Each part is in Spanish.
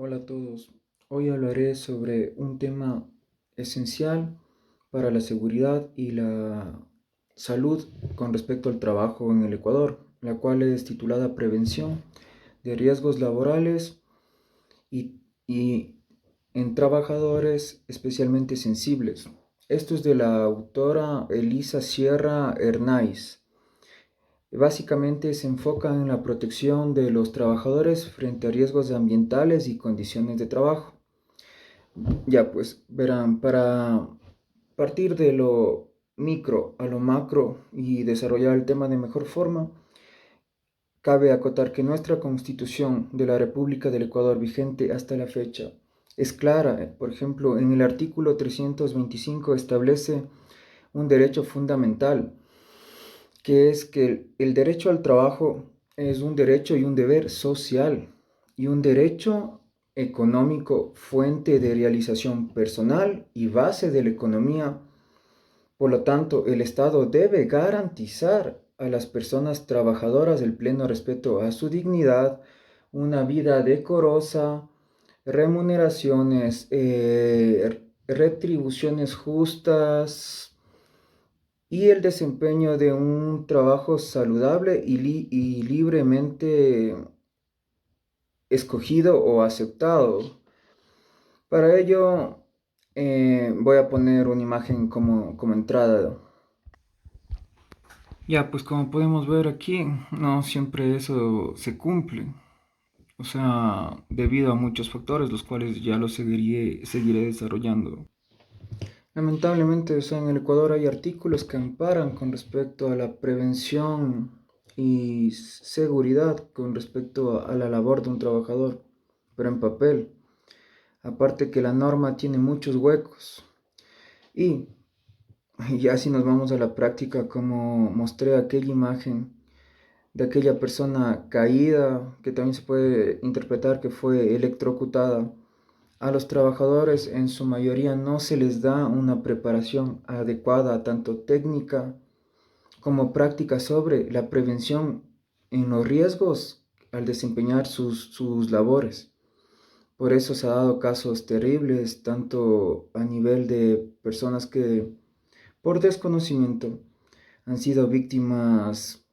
Hola a todos. Hoy hablaré sobre un tema esencial para la seguridad y la salud con respecto al trabajo en el Ecuador, la cual es titulada Prevención de riesgos laborales y en trabajadores especialmente sensibles. Esto es de la autora Elisa Sierra Hernáiz. Básicamente se enfoca en la protección de los trabajadores frente a riesgos ambientales y condiciones de trabajo. Ya, pues verán, para partir de lo micro a lo macro y desarrollar el tema de mejor forma, cabe acotar que nuestra Constitución de la República del Ecuador vigente hasta la fecha es clara. Por ejemplo, en el artículo 325 establece un derecho fundamental, que es que el derecho al trabajo es un derecho y un deber social y un derecho económico, fuente de realización personal y base de la economía. Por lo tanto, el Estado debe garantizar a las personas trabajadoras el pleno respeto a su dignidad, una vida decorosa, remuneraciones, retribuciones justas y el desempeño de un trabajo saludable y libremente escogido o aceptado. Para ello, voy a poner una imagen como entrada. Ya, pues como podemos ver aquí, no siempre eso se cumple. O sea, debido a muchos factores, los cuales ya los seguiré desarrollando. Lamentablemente, o sea, en el Ecuador hay artículos que amparan con respecto a la prevención y seguridad con respecto a la labor de un trabajador, pero en papel. Aparte que la norma tiene muchos huecos. Y ya si nos vamos a la práctica, como mostré aquella imagen de aquella persona caída, que también se puede interpretar que fue electrocutada, a los trabajadores en su mayoría no se les da una preparación adecuada, tanto técnica como práctica, sobre la prevención en los riesgos al desempeñar sus labores. Por eso se ha dado casos terribles, tanto a nivel de personas que por desconocimiento han sido víctimas,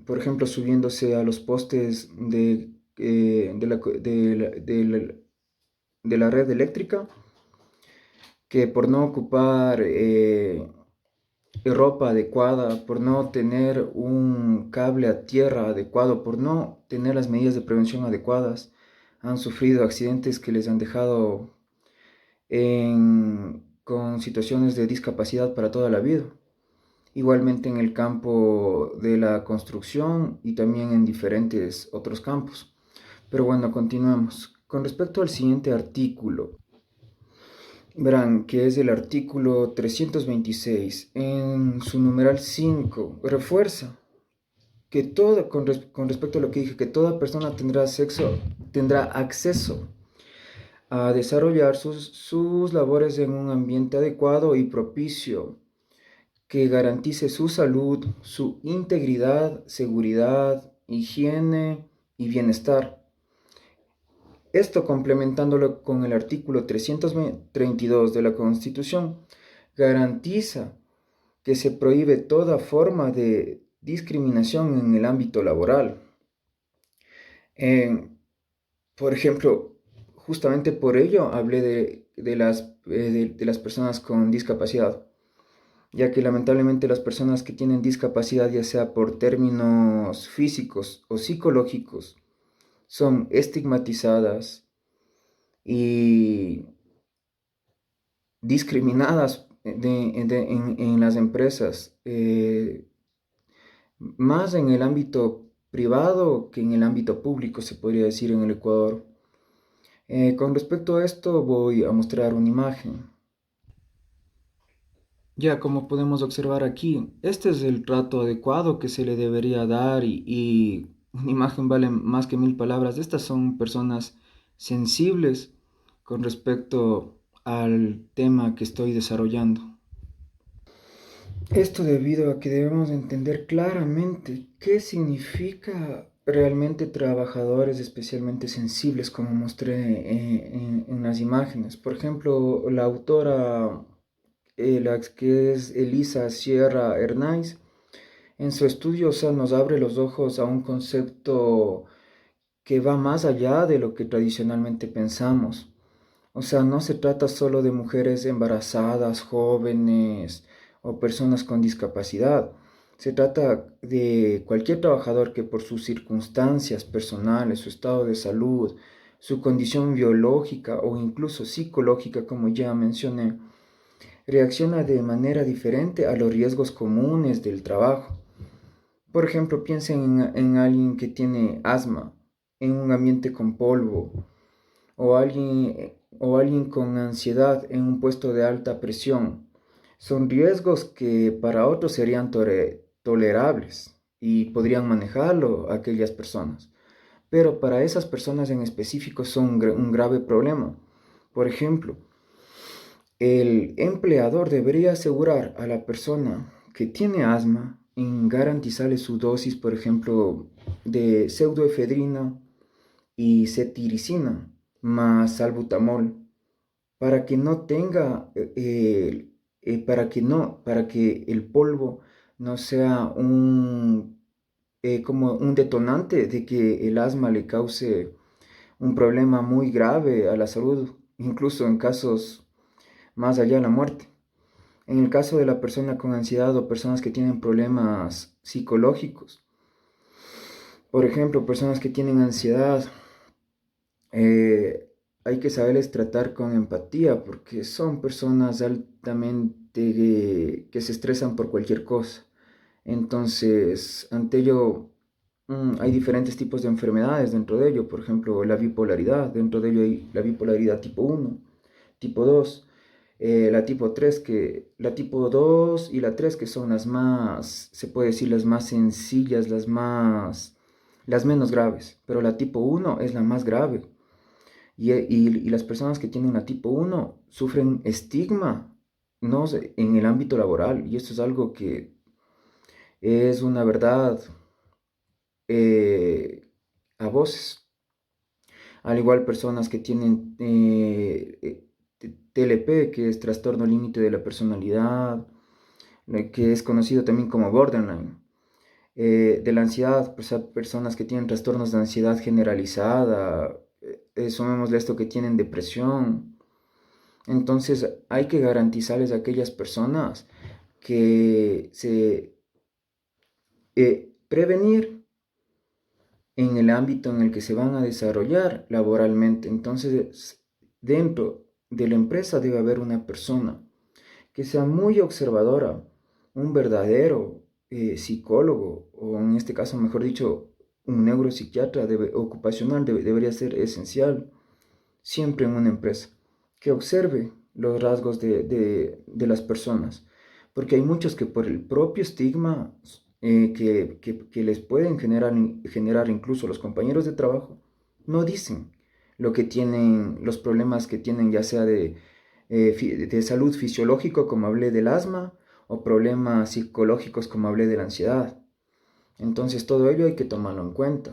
por ejemplo, subiéndose a los postes de la red eléctrica, que por no ocupar ropa adecuada, por no tener un cable a tierra adecuado, por no tener las medidas de prevención adecuadas, han sufrido accidentes que les han dejado con situaciones de discapacidad para toda la vida. Igualmente en el campo de la construcción y también en diferentes otros campos. Pero bueno, continuemos. Con respecto al siguiente artículo, verán que es el artículo 326, en su numeral 5 refuerza que con respecto a lo que dije, que toda persona tendrá acceso a desarrollar sus labores en un ambiente adecuado y propicio que garantice su salud, su integridad, seguridad, higiene y bienestar. Esto complementándolo con el artículo 332 de la Constitución, garantiza que se prohíbe toda forma de discriminación en el ámbito laboral. Eh, por ejemplo, justamente por ello hablé de las personas con discapacidad, ya que lamentablemente las personas que tienen discapacidad, ya sea por términos físicos o psicológicos, son estigmatizadas y discriminadas en las empresas, más en el ámbito privado que en el ámbito público, se podría decir en el Ecuador. Con respecto a esto voy a mostrar una imagen. Ya como podemos observar aquí, este es el trato adecuado que se le debería dar y una imagen vale más que mil palabras. Estas son personas sensibles con respecto al tema que estoy desarrollando. Esto debido a que debemos entender claramente qué significa realmente trabajadores especialmente sensibles, como mostré en las imágenes. Por ejemplo, la autora, la que es Elisa Sierra Hernández, en su estudio, o sea, nos abre los ojos a un concepto que va más allá de lo que tradicionalmente pensamos. O sea, no se trata solo de mujeres embarazadas, jóvenes o personas con discapacidad. Se trata de cualquier trabajador que por sus circunstancias personales, su estado de salud, su condición biológica o incluso psicológica, como ya mencioné, reacciona de manera diferente a los riesgos comunes del trabajo. Por ejemplo, piensen en alguien que tiene asma en un ambiente con polvo o alguien con ansiedad en un puesto de alta presión. Son riesgos que para otros serían tolerables y podrían manejarlo aquellas personas. Pero para esas personas en específico son un grave problema. Por ejemplo, el empleador debería asegurar a la persona que tiene asma en garantizarle su dosis, por ejemplo, de pseudoefedrina y cetiricina más salbutamol para que no tenga, para que el polvo no sea como un detonante de que el asma le cause un problema muy grave a la salud, incluso en casos más allá de la muerte. En el caso de la persona con ansiedad o personas que tienen problemas psicológicos, por ejemplo, personas que tienen ansiedad, hay que saberles tratar con empatía porque son personas altamente que se estresan por cualquier cosa. Entonces, ante ello, hay diferentes tipos de enfermedades dentro de ello. Por ejemplo, la bipolaridad. Dentro de ello hay la bipolaridad tipo uno, tipo 2, la tipo 3 la tipo 2 y la 3 que son las más, se puede decir, las más sencillas, las menos graves. Pero la tipo uno es la más grave. Y las personas que tienen la tipo uno sufren estigma, ¿no? En el ámbito laboral. Y esto es algo que es una verdad eh, a voces. Al igual personas que tienen TLP, que es trastorno límite de la personalidad, que es conocido también como borderline. De la ansiedad, pues a personas que tienen trastornos de ansiedad generalizada, sumémosle esto que tienen depresión. Entonces hay que garantizarles a aquellas personas que se prevenir en el ámbito en el que se van a desarrollar laboralmente. Entonces, dentro de la empresa debe haber una persona que sea muy observadora, un verdadero psicólogo, o en este caso, mejor dicho, un neuropsiquiatra ocupacional debería ser esencial siempre en una empresa, que observe los rasgos de las personas, porque hay muchos que por el propio estigma que les pueden generar incluso los compañeros de trabajo, no dicen lo que tienen, los problemas que tienen, ya sea de salud fisiológico, como hablé del asma, o problemas psicológicos, como hablé de la ansiedad. Entonces todo ello hay que tomarlo en cuenta.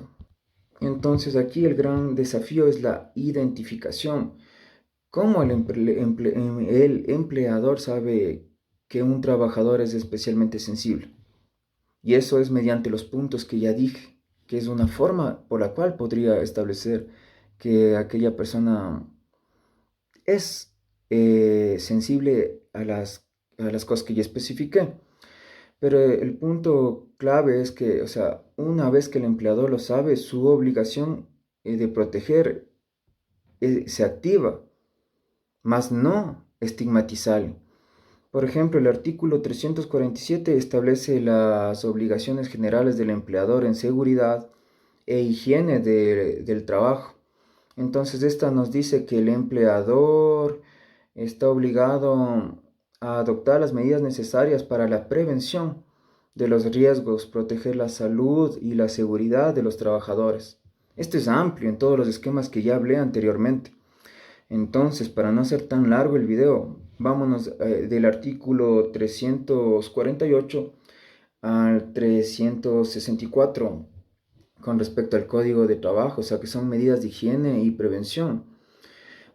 Entonces aquí el gran desafío es la identificación. ¿Cómo el empleador sabe que un trabajador es especialmente sensible? Y eso es mediante los puntos que ya dije, que es una forma por la cual podría establecer que aquella persona es sensible a las cosas que ya especifiqué. Pero el punto clave es que, o sea, una vez que el empleador lo sabe, su obligación de proteger se activa, más no estigmatizar. Por ejemplo, el artículo 347 establece las obligaciones generales del empleador en seguridad e higiene del trabajo. Entonces, esta nos dice que el empleador está obligado a adoptar las medidas necesarias para la prevención de los riesgos, proteger la salud y la seguridad de los trabajadores. Esto es amplio en todos los esquemas que ya hablé anteriormente. Entonces, para no hacer tan largo el video, vámonos del artículo 348 al 364, con respecto al código de trabajo, o sea, que son medidas de higiene y prevención.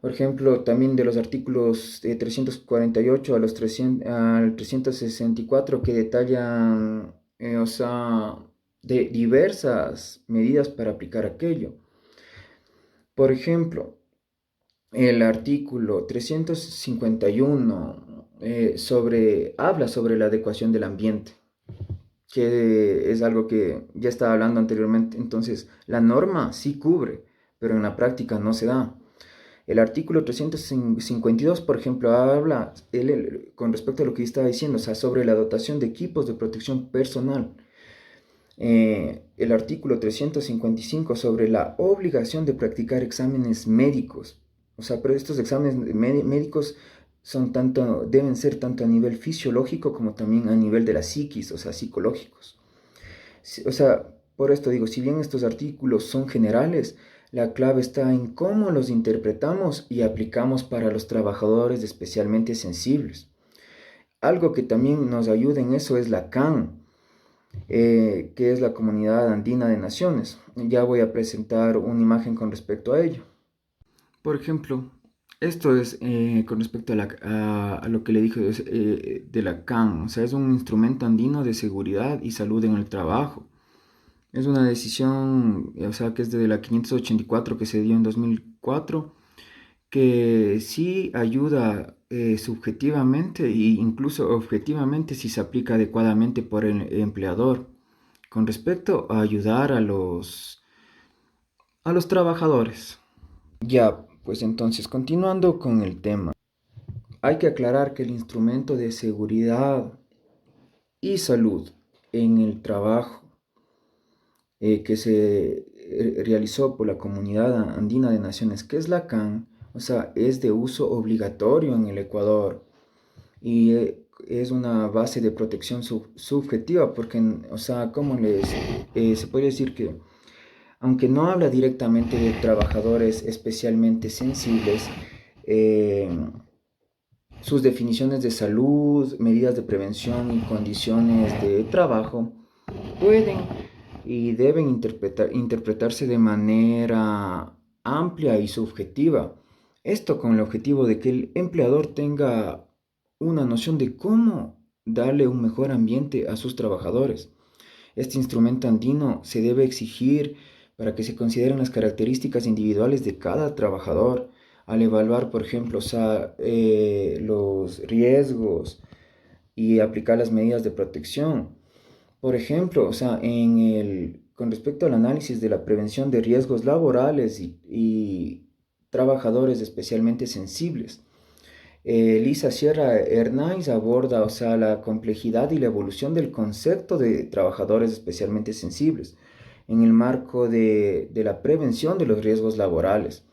Por ejemplo, también de los artículos 348 a los 300 al 364 que detallan, o sea, de diversas medidas para aplicar aquello. Por ejemplo, el artículo 351 habla sobre la adecuación del ambiente, que es algo que ya estaba hablando anteriormente. Entonces, la norma sí cubre, pero en la práctica no se da. El artículo 352, por ejemplo, habla con respecto a lo que yo estaba diciendo, o sea, sobre la dotación de equipos de protección personal. El artículo 355 sobre la obligación de practicar exámenes médicos. O sea, pero estos exámenes médicos deben ser tanto a nivel fisiológico como también a nivel de la psiquis, o sea, psicológicos. O sea, por esto digo, si bien estos artículos son generales, la clave está en cómo los interpretamos y aplicamos para los trabajadores especialmente sensibles. Algo que también nos ayuda en eso es la CAN, que es la Comunidad Andina de Naciones. Ya voy a presentar una imagen con respecto a ello. Por ejemplo, esto es con respecto a lo que le dije de la CAN, o sea, es un instrumento andino de seguridad y salud en el trabajo. Es una decisión, o sea, que es de la 584 que se dio en 2004, que sí ayuda subjetivamente e incluso objetivamente si se aplica adecuadamente por el empleador con respecto a ayudar a los trabajadores. Ya, pues entonces, continuando con el tema, hay que aclarar que el instrumento de seguridad y salud en el trabajo que se realizó por la Comunidad Andina de Naciones, que es la CAN, o sea, es de uso obligatorio en el Ecuador y es una base de protección subjetiva porque, o sea, se puede decir que, aunque no habla directamente de trabajadores especialmente sensibles, eh, sus definiciones de salud, medidas de prevención y condiciones de trabajo pueden y deben interpretarse de manera amplia y subjetiva. Esto con el objetivo de que el empleador tenga una noción de cómo darle un mejor ambiente a sus trabajadores. Este instrumento andino se debe exigir para que se consideren las características individuales de cada trabajador al evaluar, por ejemplo, los riesgos y aplicar las medidas de protección. Por ejemplo, o sea, con respecto al análisis de la prevención de riesgos laborales y trabajadores especialmente sensibles, Lisa Sierra Hernández aborda, o sea, la complejidad y la evolución del concepto de trabajadores especialmente sensibles en el marco de la prevención de los riesgos laborales.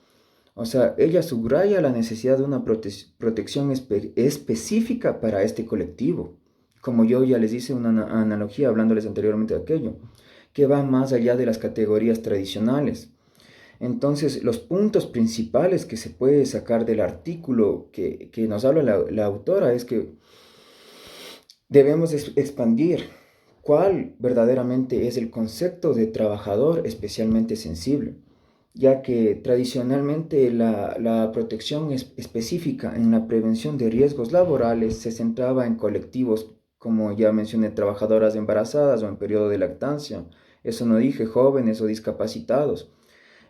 O sea, ella subraya la necesidad de una protección específica para este colectivo. Como yo ya les hice una analogía hablándoles anteriormente de aquello, que va más allá de las categorías tradicionales. Entonces, los puntos principales que se puede sacar del artículo que nos habla la autora es que debemos expandir cuál verdaderamente es el concepto de trabajador especialmente sensible, ya que tradicionalmente la protección específica en la prevención de riesgos laborales se centraba en colectivos, como ya mencioné, trabajadoras embarazadas o en periodo de lactancia, eso no dije, jóvenes o discapacitados.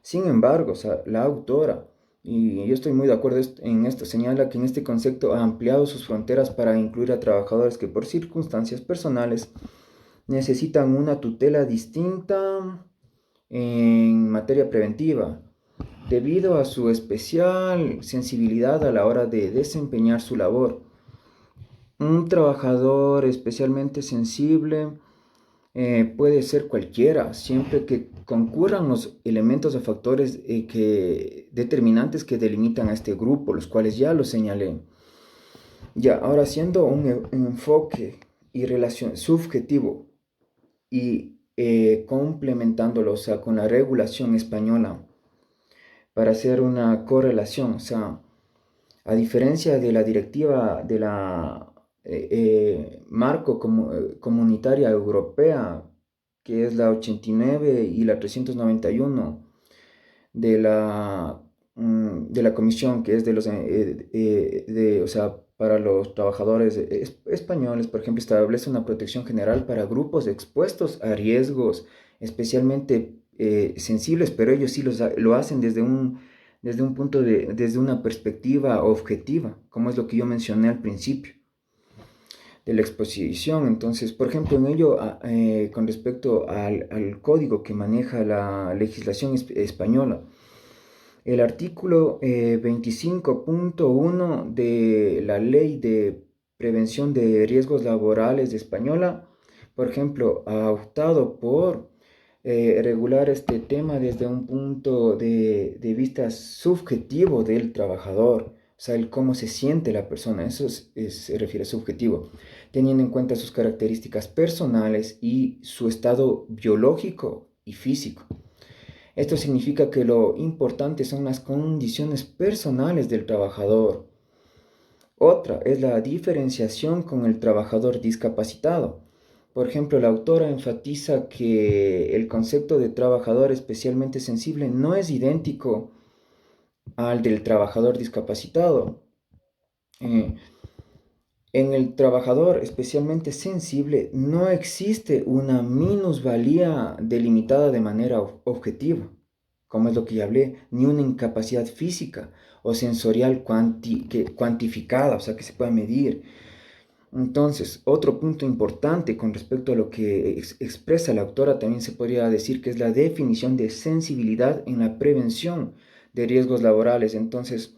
Sin embargo, o sea, la autora, y yo estoy muy de acuerdo en esto, señala que en este concepto ha ampliado sus fronteras para incluir a trabajadores que por circunstancias personales necesitan una tutela distinta en materia preventiva, debido a su especial sensibilidad a la hora de desempeñar su labor. Un trabajador especialmente sensible puede ser cualquiera, siempre que concurran los elementos o factores determinantes que delimitan a este grupo, los cuales ya los señalé. Ya, ahora haciendo un enfoque y relación subjetivo y complementándolo, o sea, con la regulación española para hacer una correlación, o sea, a diferencia de la directiva de la marco comunitaria europea que es la 89 y la 391 de de la comisión, que es de los, o sea, para los trabajadores españoles, por ejemplo, establece una protección general para grupos expuestos a riesgos especialmente sensibles, pero ellos sí lo hacen desde un punto desde una perspectiva objetiva, como es lo que yo mencioné al principio de la exposición. Entonces, por ejemplo, en ello, con respecto al código que maneja la legislación española, el artículo 25.1 de la Ley de Prevención de Riesgos Laborales de Española, por ejemplo, ha optado por regular este tema desde un punto de vista subjetivo del trabajador, o sea, el cómo se siente la persona, eso se refiere a subjetivo, teniendo en cuenta sus características personales y su estado biológico y físico. Esto significa que lo importante son las condiciones personales del trabajador. Otra es la diferenciación con el trabajador discapacitado. Por ejemplo, la autora enfatiza que el concepto de trabajador especialmente sensible no es idéntico al del trabajador discapacitado. Eh, en el trabajador especialmente sensible no existe una minusvalía delimitada de manera objetiva, como es lo que ya hablé, ni una incapacidad física o sensorial cuantificada, o sea, que se pueda medir. Entonces, otro punto importante con respecto a lo que expresa la autora también se podría decir que es la definición de sensibilidad en la prevención de riesgos laborales. Entonces,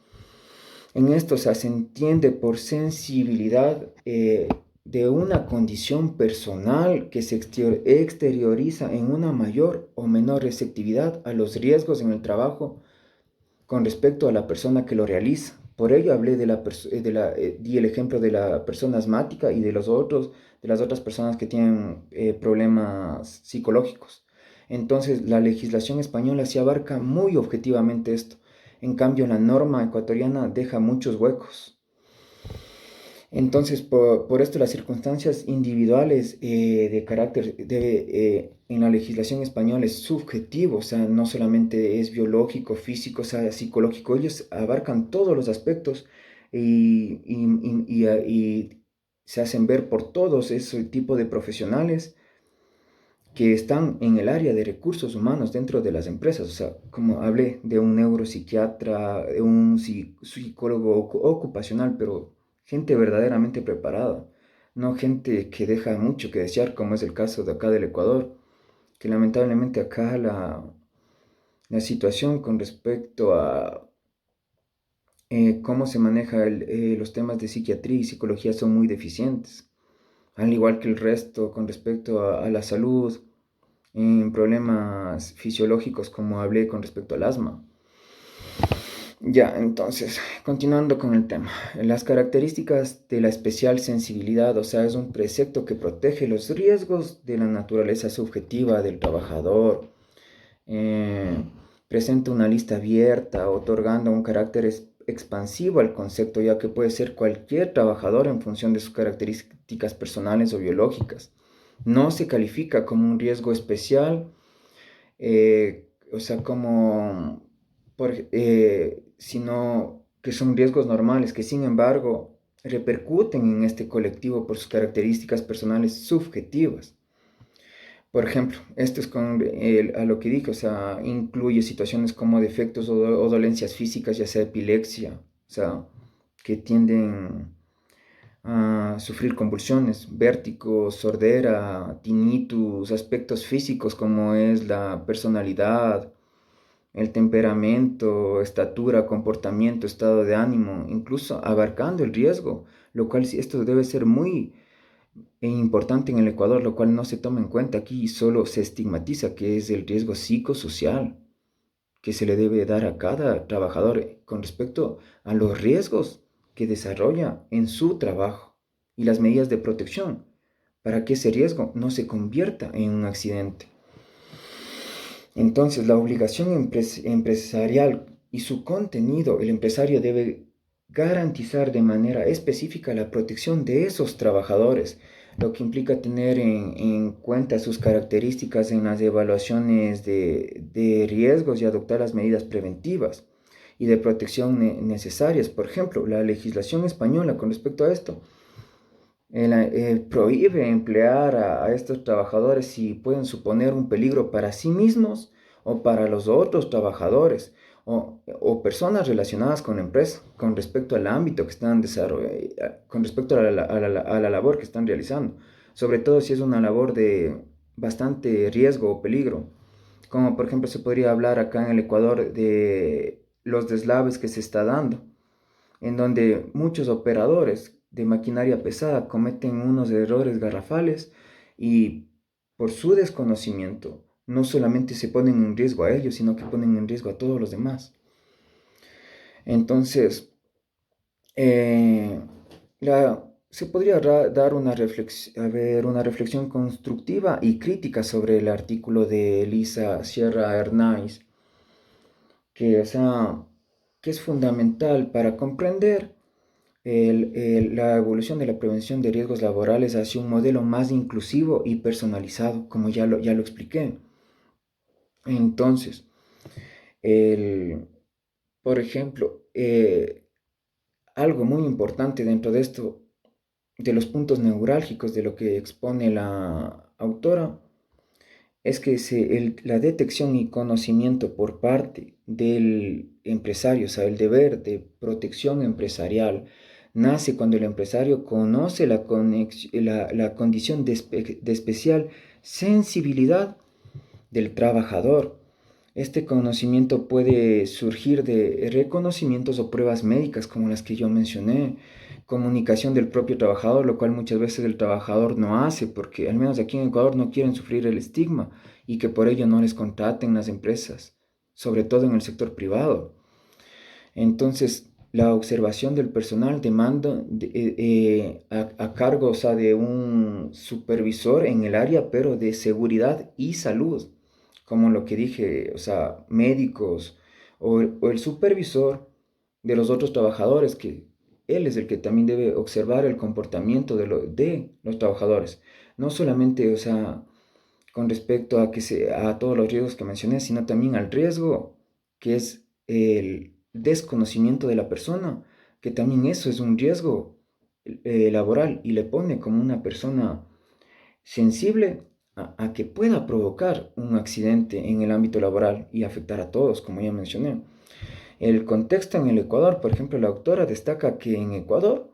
en esto se entiende por sensibilidad de una condición personal que se exterioriza en una mayor o menor receptividad a los riesgos en el trabajo con respecto a la persona que lo realiza. Por ello hablé di el ejemplo de la persona asmática y de las otras personas que tienen problemas psicológicos. Entonces, la legislación española sí abarca muy objetivamente esto. En cambio, la norma ecuatoriana deja muchos huecos. Entonces, por esto, las circunstancias individuales de carácter en la legislación española es subjetivo, o sea, no solamente es biológico, físico, o sea, psicológico, ellos abarcan todos los aspectos y se hacen ver por todos ese tipo de profesionales que están en el área de recursos humanos dentro de las empresas. O sea, como hablé de un neuropsiquiatra, de un psicólogo ocupacional, pero gente verdaderamente preparada, no gente que deja mucho que desear, como es el caso de acá del Ecuador, que lamentablemente acá la situación con respecto a cómo se maneja los temas de psiquiatría y psicología son muy deficientes, al igual que el resto con respecto a la salud en problemas fisiológicos como hablé con respecto al asma. Ya, entonces, continuando con el tema. Las características de la especial sensibilidad, o sea, es un precepto que protege los riesgos de la naturaleza subjetiva del trabajador. Eh, Presenta una lista abierta, otorgando un carácter expansivo al concepto, ya que puede ser cualquier trabajador en función de sus características personales o biológicas. No se califica como un riesgo especial, o sea, sino que son riesgos normales que sin embargo repercuten en este colectivo por sus características personales subjetivas. Por ejemplo, esto es a lo que dije, o sea, incluye situaciones como defectos o dolencias físicas, ya sea epilepsia, o sea, que tienden a sufrir convulsiones, vértigo, sordera, tinnitus, aspectos físicos como es la personalidad, el temperamento, estatura, comportamiento, estado de ánimo, incluso abarcando el riesgo, lo cual esto debe ser muy importante en el Ecuador, lo cual no se toma en cuenta aquí y solo se estigmatiza, que es el riesgo psicosocial que se le debe dar a cada trabajador con respecto a los riesgos que desarrolla en su trabajo y las medidas de protección para que ese riesgo no se convierta en un accidente. Entonces, la obligación empresarial y su contenido, el empresario debe garantizar de manera específica la protección de esos trabajadores, lo que implica tener en cuenta sus características en las evaluaciones de riesgos y adoptar las medidas preventivas y de protección necesarias. Por ejemplo, la legislación española con respecto a esto prohíbe emplear a estos trabajadores si pueden suponer un peligro para sí mismos o para los otros trabajadores o personas relacionadas con la empresa con respecto al ámbito que están desarrollando, con respecto a la labor que están realizando, sobre todo si es una labor de bastante riesgo o peligro, como por ejemplo se podría hablar acá en el Ecuador de los deslaves que se está dando en donde muchos operadores de maquinaria pesada cometen unos errores garrafales y por su desconocimiento no solamente se ponen en riesgo a ellos, sino que ponen en riesgo a todos los demás. Entonces, eh, se podría dar una reflexión constructiva y crítica sobre el artículo de Elisa Sierra Hernández, que, o sea, que es fundamental para comprender la evolución de la prevención de riesgos laborales hacia un modelo más inclusivo y personalizado, como ya lo expliqué. Entonces, el, por ejemplo, algo muy importante dentro de esto, de los puntos neurálgicos de lo que expone la autora, es que la detección y conocimiento por parte del empresario, o sea, el deber de protección empresarial, nace cuando el empresario conoce la condición de especial sensibilidad del trabajador. Este conocimiento puede surgir de reconocimientos o pruebas médicas como las que yo mencioné, comunicación del propio trabajador, lo cual muchas veces el trabajador no hace porque al menos aquí en Ecuador no quieren sufrir el estigma y que por ello no les contraten las empresas, sobre todo en el sector privado. Entonces, la observación del personal demanda a cargo, o sea, de un supervisor en el área, pero de seguridad y salud, como lo que dije, o sea, médicos o el supervisor de los otros trabajadores, que él es el que también debe observar el comportamiento de los trabajadores, no solamente, o sea, con respecto a todos los riesgos que mencioné, sino también al riesgo que es el desconocimiento de la persona, que también eso es un riesgo laboral y le pone como una persona sensible a que pueda provocar un accidente en el ámbito laboral y afectar a todos, como ya mencioné. El contexto en el Ecuador, por ejemplo, la autora destaca que en Ecuador,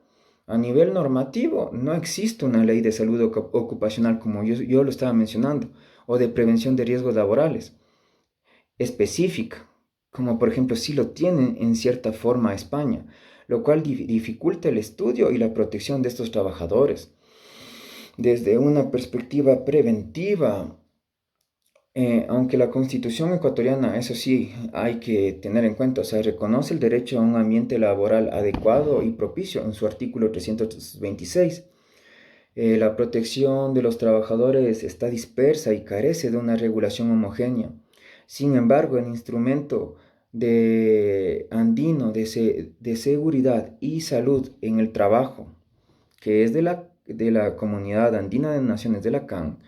a nivel normativo, no existe una ley de salud ocupacional, como yo lo estaba mencionando, o de prevención de riesgos laborales específica, como por ejemplo sí lo tienen en cierta forma España, lo cual dificulta el estudio y la protección de estos trabajadores. Desde una perspectiva preventiva, aunque la Constitución ecuatoriana, eso sí, hay que tener en cuenta, o sea, reconoce el derecho a un ambiente laboral adecuado y propicio en su artículo 326. La protección de los trabajadores está dispersa y carece de una regulación homogénea. Sin embargo, el instrumento andino de seguridad y salud en el trabajo, que es de la Comunidad Andina de Naciones de la CAN,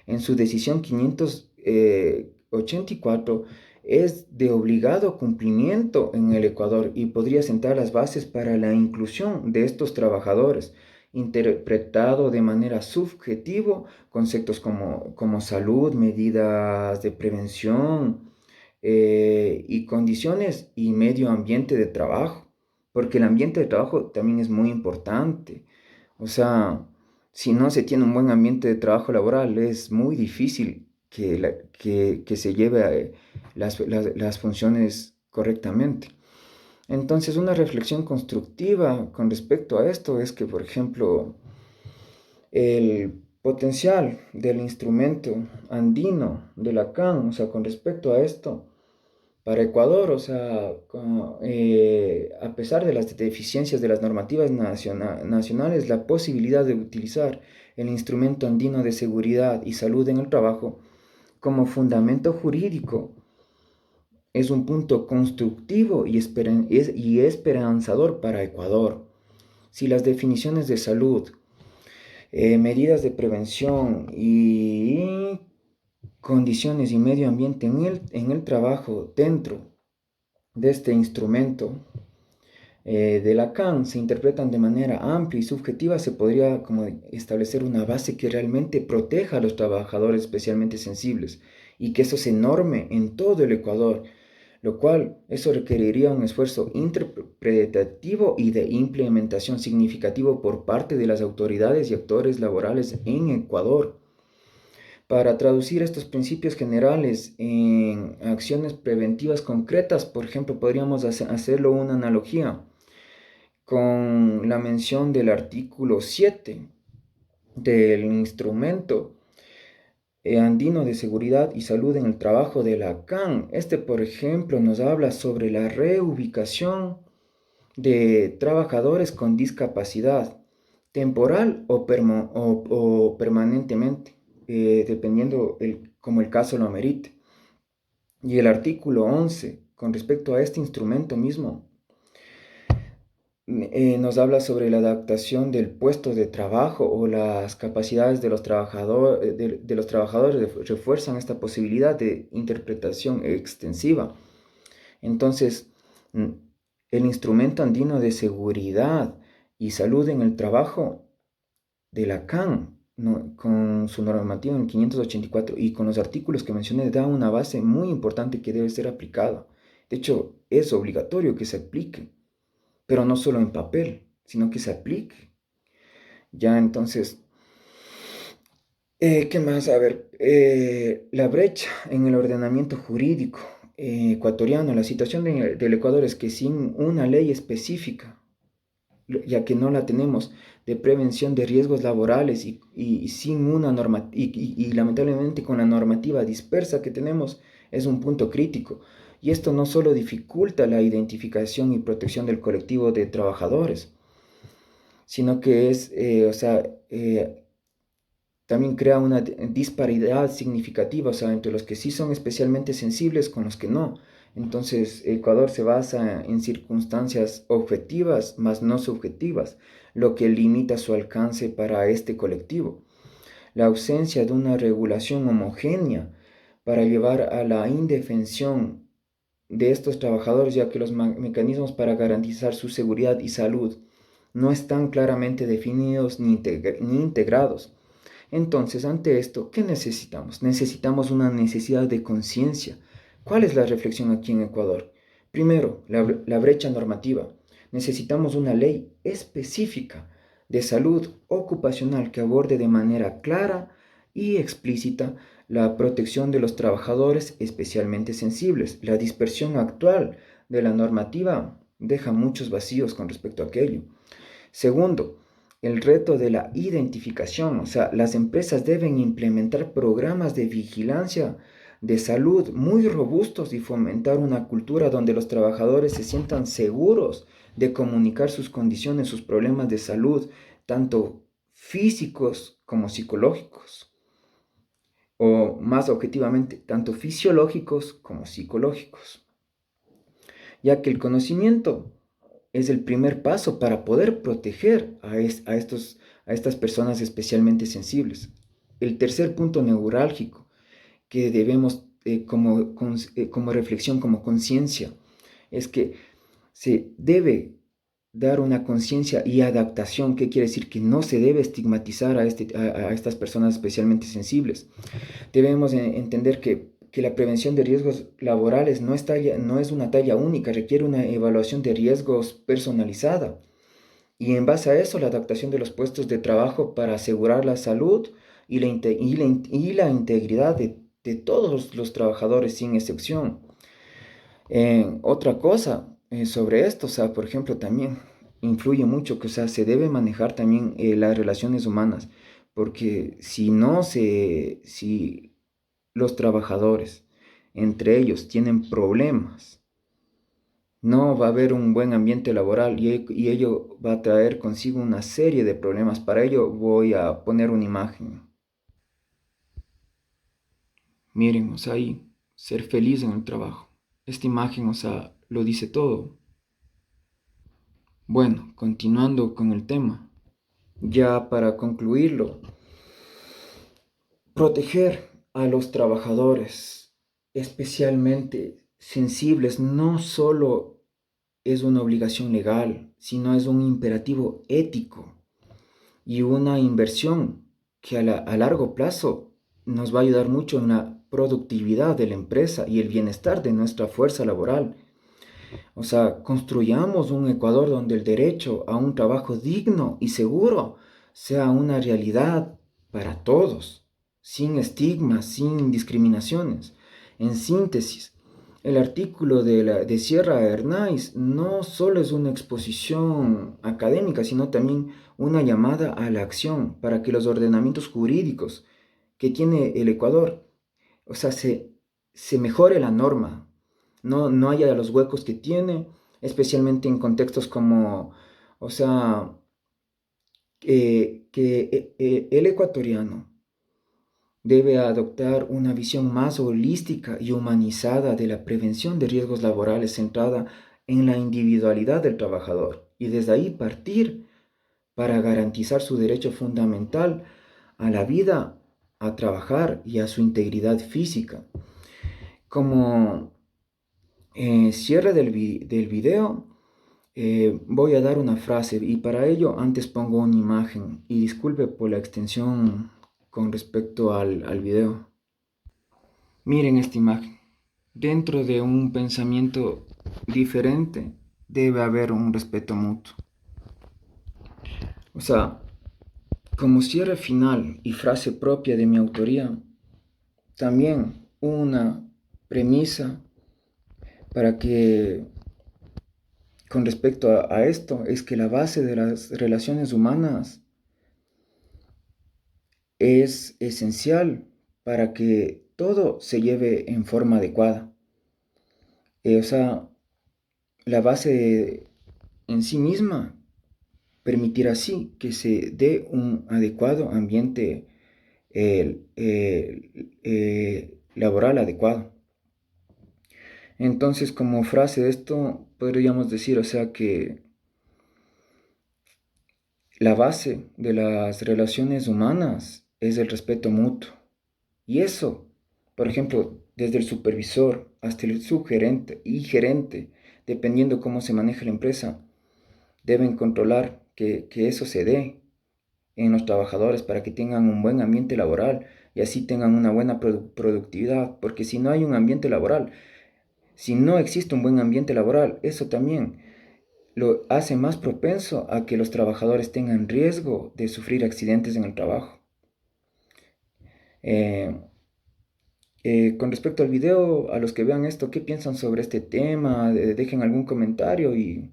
en su decisión 584, es de obligado cumplimiento en el Ecuador y podría sentar las bases para la inclusión de estos trabajadores, interpretado de manera subjetiva conceptos como salud, medidas de prevención y condiciones y medio ambiente de trabajo, porque el ambiente de trabajo también es muy importante. O sea, si no se tiene un buen ambiente de trabajo laboral, es muy difícil que se lleve las funciones correctamente. Entonces, una reflexión constructiva con respecto a esto es que, por ejemplo, el potencial del instrumento andino de la CAN, o sea, con respecto a esto, para Ecuador, o sea, a pesar de las deficiencias de las normativas nacionales, la posibilidad de utilizar el instrumento andino de seguridad y salud en el trabajo como fundamento jurídico es un punto constructivo y esperanzador para Ecuador. Si las definiciones de salud medidas de prevención y condiciones y medio ambiente en el trabajo dentro de este instrumento de Lacan se interpretan de manera amplia y subjetiva, se podría como establecer una base que realmente proteja a los trabajadores especialmente sensibles y que eso se norme en todo el Ecuador, lo cual eso requeriría un esfuerzo interpretativo y de implementación significativo por parte de las autoridades y actores laborales en Ecuador. Para traducir estos principios generales en acciones preventivas concretas, por ejemplo, podríamos hacerlo una analogía con la mención del artículo 7 del instrumento andino de seguridad y salud en el trabajo de Lacan. Este, por ejemplo, nos habla sobre la reubicación de trabajadores con discapacidad temporal o permanentemente, dependiendo como el caso lo amerite. Y el artículo 11, con respecto a este instrumento mismo, nos habla sobre la adaptación del puesto de trabajo o las capacidades de de los trabajadores refuerzan esta posibilidad de interpretación extensiva. Entonces, el instrumento andino de seguridad y salud en el trabajo de Lacan, con su normativa en 584 y con los artículos que mencioné, da una base muy importante que debe ser aplicada. De hecho, es obligatorio que se aplique, pero no solo en papel, sino que se aplique. Ya entonces, ¿qué más? A ver, la brecha en el ordenamiento jurídico ecuatoriano, la situación del Ecuador es que sin una ley específica, ya que no la tenemos, de prevención de riesgos laborales y sin una norma y lamentablemente con la normativa dispersa que tenemos es un punto crítico. Y esto no solo dificulta la identificación y protección del colectivo de trabajadores, sino que también crea una disparidad significativa, o sea, entre los que sí son especialmente sensibles con los que no. Entonces, Ecuador se basa en circunstancias objetivas, más no subjetivas, lo que limita su alcance para este colectivo. La ausencia de una regulación homogénea para llevar a la indefensión de estos trabajadores, ya que los mecanismos para garantizar su seguridad y salud no están claramente definidos ni integrados. Entonces, ante esto, ¿qué necesitamos? Necesitamos una necesidad de conciencia. ¿Cuál es la reflexión aquí en Ecuador? Primero, la brecha normativa. Necesitamos una ley específica de salud ocupacional que aborde de manera clara y explícita la protección de los trabajadores especialmente sensibles. La dispersión actual de la normativa deja muchos vacíos con respecto a aquello. Segundo, el reto de la identificación, o sea, las empresas deben implementar programas de vigilancia de salud muy robustos y fomentar una cultura donde los trabajadores se sientan seguros de comunicar sus condiciones, sus problemas de salud, tanto físicos como psicológicos, o más objetivamente, tanto fisiológicos como psicológicos, ya que el conocimiento es el primer paso para poder proteger a estas personas especialmente sensibles. El tercer punto neurálgico que debemos como reflexión, como conciencia, es que se debe dar una conciencia y adaptación, que quiere decir que no se debe estigmatizar a estas personas especialmente sensibles. Debemos entender que la prevención de riesgos laborales no es una talla única, requiere una evaluación de riesgos personalizada. Y en base a eso, la adaptación de los puestos de trabajo para asegurar la salud y la integridad de todos los trabajadores sin excepción. Otra cosa sobre esto, o sea, por ejemplo, también influye mucho que, o sea, se debe manejar también las relaciones humanas, porque si los trabajadores entre ellos tienen problemas, no va a haber un buen ambiente laboral y ello va a traer consigo una serie de problemas. Para ello voy a poner una imagen. Miren, o sea, ahí, ser feliz en el trabajo. Esta imagen, o sea, lo dice todo. Bueno, continuando con el tema. Ya para concluirlo, proteger a los trabajadores, especialmente sensibles, no solo es una obligación legal, sino es un imperativo ético y una inversión que a largo plazo nos va a ayudar mucho en la productividad de la empresa y el bienestar de nuestra fuerza laboral. O sea, construyamos un Ecuador donde el derecho a un trabajo digno y seguro sea una realidad para todos, sin estigmas, sin discriminaciones. En síntesis, el artículo de Sierra Hernáiz no solo es una exposición académica, sino también una llamada a la acción para que los ordenamientos jurídicos que tiene el Ecuador, o sea, se mejore la norma, no haya los huecos que tiene, especialmente en contextos como, o sea, que el ecuatoriano debe adoptar una visión más holística y humanizada de la prevención de riesgos laborales centrada en la individualidad del trabajador y desde ahí partir para garantizar su derecho fundamental a la vida, a trabajar y a su integridad física. Como cierre del video, voy a dar una frase y para ello antes pongo una imagen y disculpe por la extensión con respecto al video. Miren esta imagen. Dentro de un pensamiento diferente debe haber un respeto mutuo. O sea, como cierre final y frase propia de mi autoría, también una premisa para que con respecto a esto es que la base de las relaciones humanas es esencial para que todo se lleve en forma adecuada. O sea, la base en sí misma permitirá así que se dé un adecuado ambiente laboral adecuado. Entonces, como frase de esto, podríamos decir, o sea, que la base de las relaciones humanas es el respeto mutuo. Y eso, por ejemplo, desde el supervisor hasta el subgerente y gerente, dependiendo cómo se maneja la empresa, deben controlar que eso se dé en los trabajadores para que tengan un buen ambiente laboral y así tengan una buena productividad. Porque si no hay un ambiente laboral, si no existe un buen ambiente laboral, eso también lo hace más propenso a que los trabajadores tengan riesgo de sufrir accidentes en el trabajo. Eh, con respecto al video, a los que vean esto, ¿qué piensan sobre este tema? Dejen algún comentario y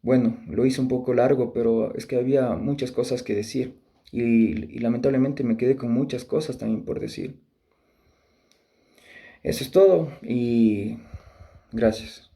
bueno, lo hice un poco largo, pero es que había muchas cosas que decir y lamentablemente me quedé con muchas cosas también por decir. Eso es todo y gracias.